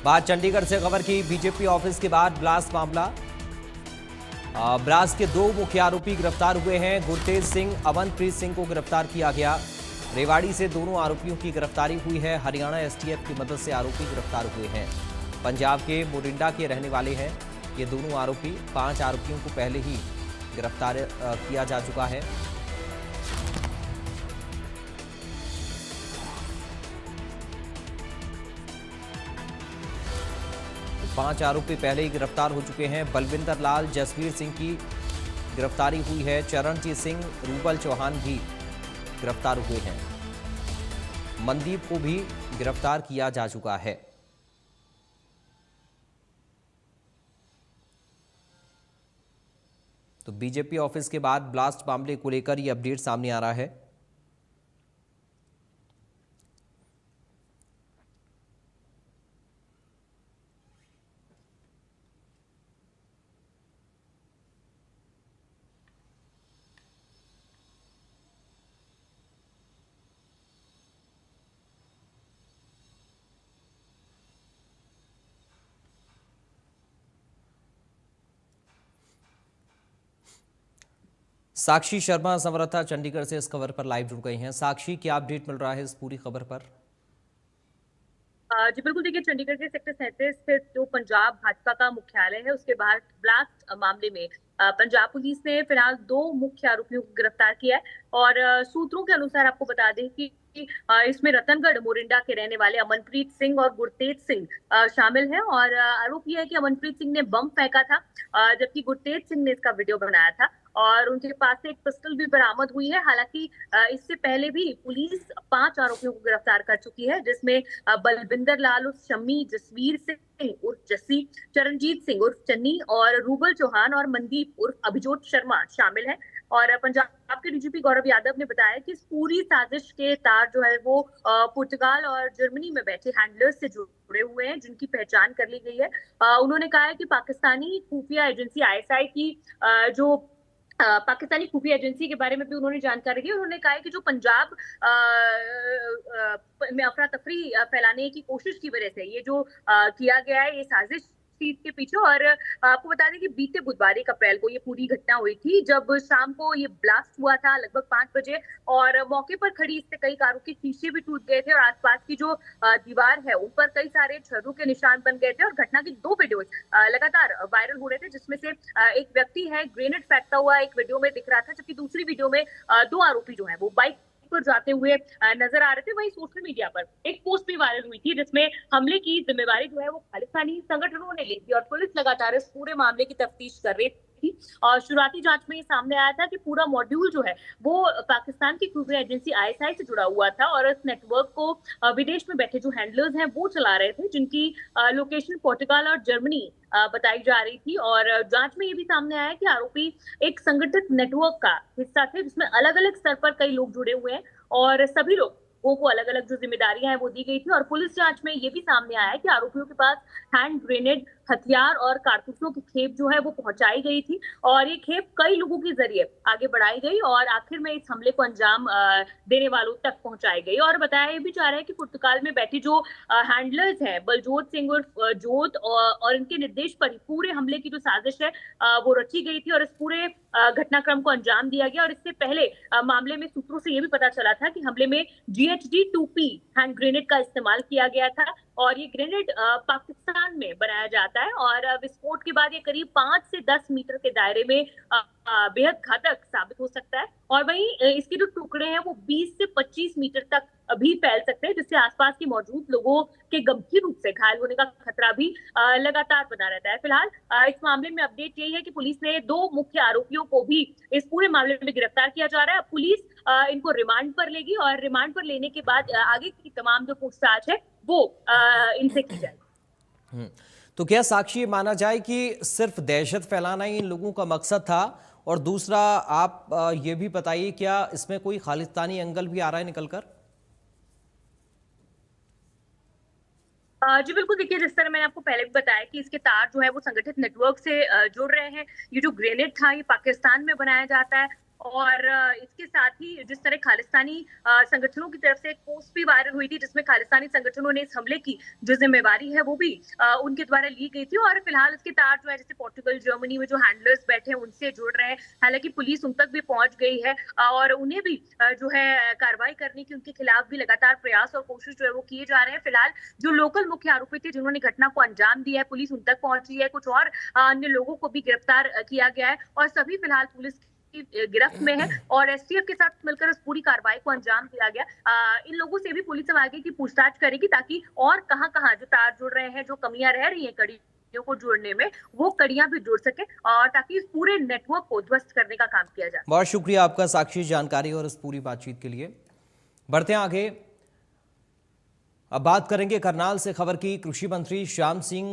बात चंडीगढ़ से खबर की। बीजेपी ऑफिस के बाद ब्लास्ट मामला। ब्लास्ट के दो मुख्य आरोपी गिरफ्तार हुए हैं। गुरतेज सिंह, अमनप्रीत सिंह को गिरफ्तार किया गया। रेवाड़ी से दोनों आरोपियों की गिरफ्तारी हुई है। हरियाणा एसटीएफ की मदद से आरोपी गिरफ्तार हुए हैं। पंजाब के मोरिंडा के रहने वाले हैं ये दोनों आरोपी। 5 आरोपियों को पहले ही गिरफ्तार किया जा चुका है। पांच आरोपी पहले ही गिरफ्तार हो चुके हैं। बलविंदर लाल, जसवीर सिंह की गिरफ्तारी हुई है। चरणजीत सिंह, रूबल चौहान भी गिरफ्तार हुए हैं। मनदीप को भी गिरफ्तार किया जा चुका है। तो बीजेपी ऑफिस के बाद ब्लास्ट मामले को लेकर यह अपडेट सामने आ रहा है। साक्षी शर्मा संवाददाता चंडीगढ़ से इस खबर पर लाइव जुड़ गई हैं। साक्षी, क्या अपडेट मिल रहा है इस पूरी खबर पर? जी बिल्कुल, देखिए चंडीगढ़ के सेक्टर 37 स्थित जो पंजाब भाजपा का मुख्यालय है उसके बाहर ब्लास्ट मामले में पंजाब पुलिस ने फिलहाल 2 मुख्य आरोपियों को गिरफ्तार किया है। और सूत्रों के अनुसार आपको बता दें कि इसमें मोरिंडा के रहने वाले अमनप्रीत सिंह और गुरतेज सिंह शामिल हैं। और आरोप यह है कि अमनप्रीत सिंह ने बम फेंका था, जबकि गुरतेज सिंह ने इसका वीडियो बनाया था। और उनके पास से एक पिस्टल भी बरामद हुई है। हालांकि इससे पहले भी पुलिस 5 आरोपियों को गिरफ्तार कर चुकी है, जिसमें बलविंदर लाल उर्फ शम्मी, जसवीर सिंह उर्फ जस्सी, चरणजीत सिंह उर्फ चन्नी और रूबल चौहान और मनदीप उर्फ अभिजोत शर्मा शामिल हैं। और पंजाब के डीजीपी गौरव यादव ने बताया कि इस पूरी साजिश के तार जो है वो पुर्तगाल और जर्मनी में बैठे हैंडलर्स से जुड़े हुए हैं, जिनकी पहचान कर ली गई है। उन्होंने कहा है कि पाकिस्तानी खुफिया एजेंसी आईएसआई की जो पाकिस्तानी खुफिया एजेंसी के बारे में भी उन्होंने जानकारी दी। उन्होंने कहा है कि जो पंजाब में अफरा तफरी फैलाने की कोशिश की वजह से ये जो किया गया है, ये साजिश चीज के पीछे। और आपको बता दें कि बीते बुधवार 1 अप्रैल को ये पूरी घटना हुई थी, जब शाम को ये ब्लास्ट हुआ था लगभग 5 बजे। और मौके पर खड़ी इससे कई कारों के शीशे भी टूट गए थे और आसपास की जो दीवार है उन पर कई सारे छर्रों के निशान बन गए थे। और घटना की 2 वीडियोज लगातार वायरल हो रहे थे, जिसमें से एक व्यक्ति है ग्रेनेड फेंकता हुआ एक वीडियो में दिख रहा था, जबकि दूसरी वीडियो में 2 आरोपी जो है वो बाइक पर जाते हुए नजर आ रहे थे। वहीं सोशल मीडिया पर एक पोस्ट भी वायरल हुई थी, जिसमें हमले की जिम्मेवारी जो है वो खालिस्तानी संगठनों ने ली थी। और पुलिस लगातार इस पूरे मामले की तफ्तीश कर रही थी। और शुरुआती जांच में ये सामने आया था कि पूरा मॉड्यूल जो है वो पाकिस्तान की खुफिया एजेंसी आईएसआई से जुड़ा हुआ था। और इस नेटवर्क को विदेश में बैठे जो हैंडलर्स हैं वो चला रहे थे, जिनकी लोकेशन पोर्टुगाल और जर्मनी बताई जा रही थी। और जांच में ये भी सामने आया कि आरोपी एक संगठित नेटवर्क का हिस्सा थे, जिसमें अलग अलग स्तर पर कई लोग जुड़े हुए हैं और सभी लोगों को अलग अलग जो जिम्मेदारियां हैं वो दी गई थी। और पुलिस जांच में ये भी सामने आया है कि आरोपियों के पास हैंड ग्रेनेड, हथियार और कारतूसों की खेप जो है वो पहुंचाई गई थी। और ये खेप कई लोगों के जरिए आगे बढ़ाई गई और आखिर में इस हमले को अंजाम देने वालों तक पहुंचाई गई। और बताया ये भी जा रहा है कि पुर्तगाल में बैठी जो हैंडलर्स हैं, बलजोत सिंह उर्फ जोत और इनके निर्देश पर ही पूरे हमले की जो साजिश है वो रची गई थी और इस पूरे घटनाक्रम को अंजाम दिया गया। और इससे पहले मामले में सूत्रों से यह भी पता चला था कि हमले में GHD-2P हैंड ग्रेनेड का इस्तेमाल किया गया था। और ये ग्रेनेड पाकिस्तान में बनाया जाता है और विस्फोट के बाद ये करीब 5 से 10 मीटर के दायरे में बेहद घातक साबित हो सकता है। और वहीं इसके जो टुकड़े हैं वो 20 से 25 मीटर तक भी फैल सकते हैं, जिससे आसपास के मौजूद लोगों के गंभीर रूप से घायल होने का खतरा भी लगातार बना रहता है। फिलहाल इस मामले में अपडेट यही है कि पुलिस ने 2 मुख्य आरोपियों को भी इस पूरे मामले में गिरफ्तार किया जा रहा है। पुलिस इनको रिमांड पर लेगी और रिमांड पर लेने के बाद आगे की तमाम जो पूछताछ है वो इनसे की जाएगी। तो क्या साक्षी माना जाए कि सिर्फ दहशत फैलाना ही इन लोगों का मकसद था? और दूसरा, आप ये भी बताइए, क्या इसमें कोई खालिस्तानी एंगल भी आ रहा है निकलकर? जी बिल्कुल, देखिए जिस तरह मैंने आपको पहले भी बताया कि इसके तार जो है वो संगठित नेटवर्क से जुड़ रहे हैं। ये जो ग्रेनेड था ये पाकिस्तान में बनाया जाता है और इसके साथ ही जिस तरह खालिस्तानी संगठनों की तरफ से एक पोस्ट भी वायरल हुई थी जिसमें खालिस्तानी संगठनों ने इस हमले की जो जिम्मेवारी है वो भी उनके द्वारा ली गई थी। और फिलहाल इसके तार जो है जैसे पोर्टुगल, जर्मनी में जो हैंडलर्स बैठे हैं उनसे जुड़ रहे हैं। हालांकि पुलिस उन तक भी पहुंच गई है और उन्हें भी जो है कार्रवाई करने की उनके खिलाफ भी लगातार प्रयास और कोशिश जो है वो किए जा रहे हैं। फिलहाल जो लोकल मुख्य आरोपी थे जिन्होंने घटना को अंजाम दिया है, पुलिस उन तक पहुंची है। कुछ और अन्य लोगों को भी गिरफ्तार किया गया है और सभी फिलहाल पुलिस की गिरफ्त में है और एसटीएफ के साथ मिलकर इस पूरी कार्रवाई को अंजाम दिया गया। इन लोगों से भी पुलिस अब आगे की पूछताछ करेगी ताकि और कहां-कहां जो तार जुड़ रहे हैं, जो कमियां रह रही हैं कड़ियों को जोड़ने में, वो कड़ियां भी जुड़ सके और ताकि इस पूरे नेटवर्क को ध्वस्त करने का काम किया जाए। बहुत शुक्रिया आपका साक्षी जानकारी और इस पूरी बातचीत के लिए। बढ़ते हैं आगे, अब बात करेंगे करनाल से खबर की। कृषि मंत्री श्याम सिंह